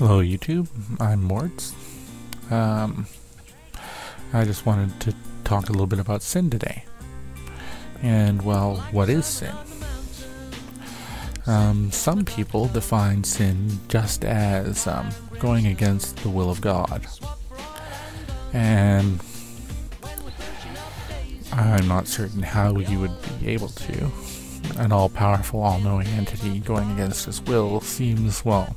Hello YouTube, I'm Morts. I just wanted to talk a little bit about sin today. And well, what is sin? Some people define sin just as going against the will of God. And I'm not certain how you would be able to. An all-powerful, all-knowing entity going against his will seems, well,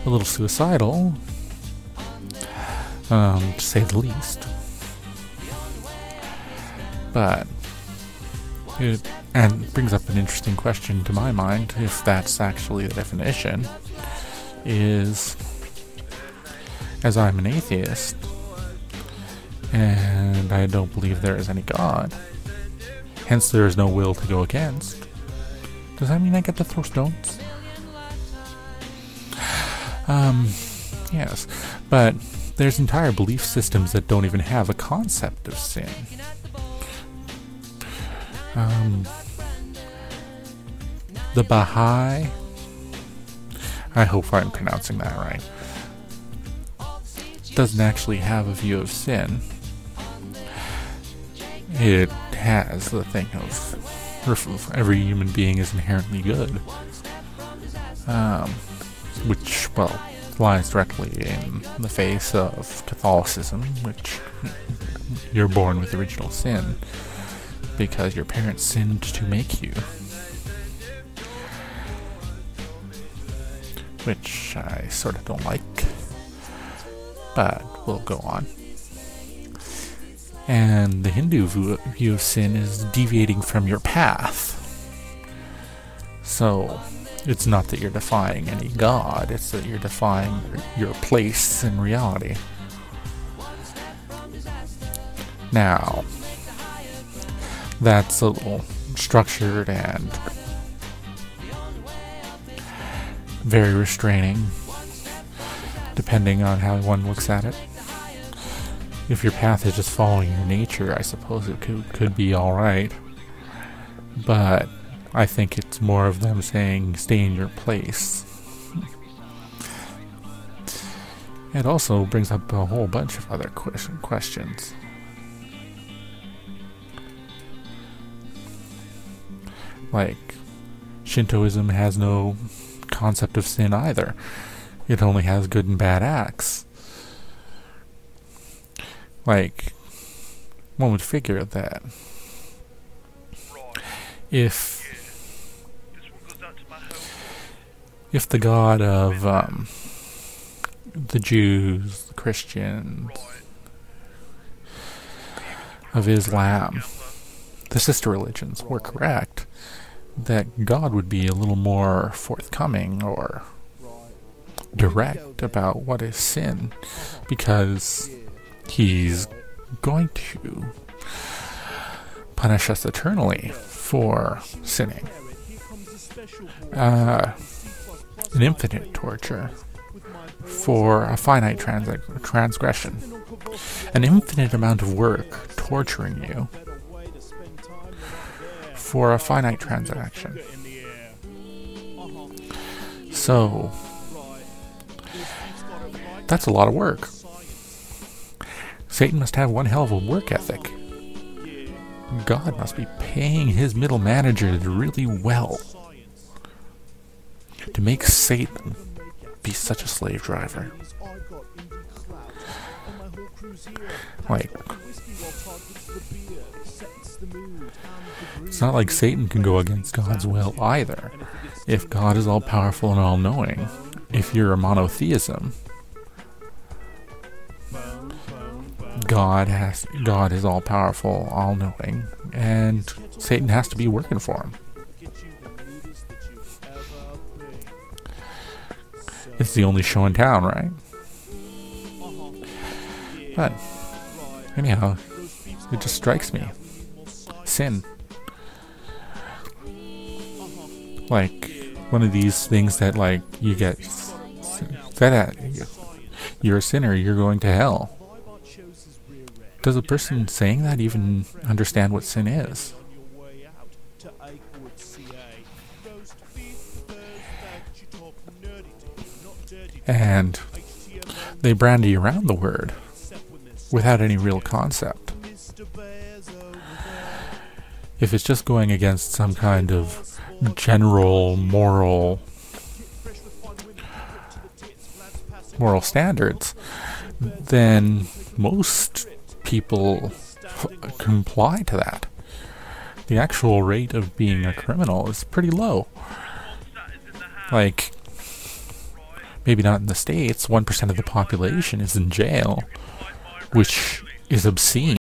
a little suicidal, to say the least. But it brings up an interesting question to my mind, if that's actually the definition, is, as I'm an atheist, and I don't believe there is any God, hence there is no will to go against, does that mean I get to throw stones? Yes, but there's entire belief systems that don't even have a concept of sin. The Baha'i, I hope I'm pronouncing that right, doesn't actually have a view of sin. It has the thing of every human being is inherently good, which, well, lies directly in the face of Catholicism, which you're born with original sin because your parents sinned to make you, which I sort of don't like, but we'll go on. And the Hindu view of sin is deviating from your path. So it's not that you're defying any god, it's that you're defying your place in reality. Now, that's a little structured and very restraining, depending on how one looks at it. If your path is just following your nature, I suppose it could be alright. But I think it's more of them saying, stay in your place. It also brings up a whole bunch of other questions. Like, Shintoism has no concept of sin either. It only has good and bad acts. Like, one would figure that if the god of the Jews, the Christians, of Islam, the sister religions, were correct, that God would be a little more forthcoming or direct about what is sin, because he's going to punish us eternally for sinning. An infinite torture for a finite transgression. An infinite amount of work torturing you for a finite transaction. So, that's a lot of work. Satan must have one hell of a work ethic. God must be paying his middle managers really well to make Satan be such a slave driver. Like, it's not like Satan can go against God's will either. If God is all-powerful and all-knowing, if you're a monotheism, God is all-powerful, all-knowing, and Satan has to be working for him. It's the only show in town, right? But anyhow, it just strikes me. Sin. Like, one of these things that, like, you get said at, you're a sinner, you're going to hell. Does a person saying that even understand what sin is? and they brandy around the word without any real concept. If it's just going against some kind of general moral standards, then most people comply to that. The actual rate of being a criminal is pretty low. Like, maybe not in the States, 1% of the population is in jail, which is obscene.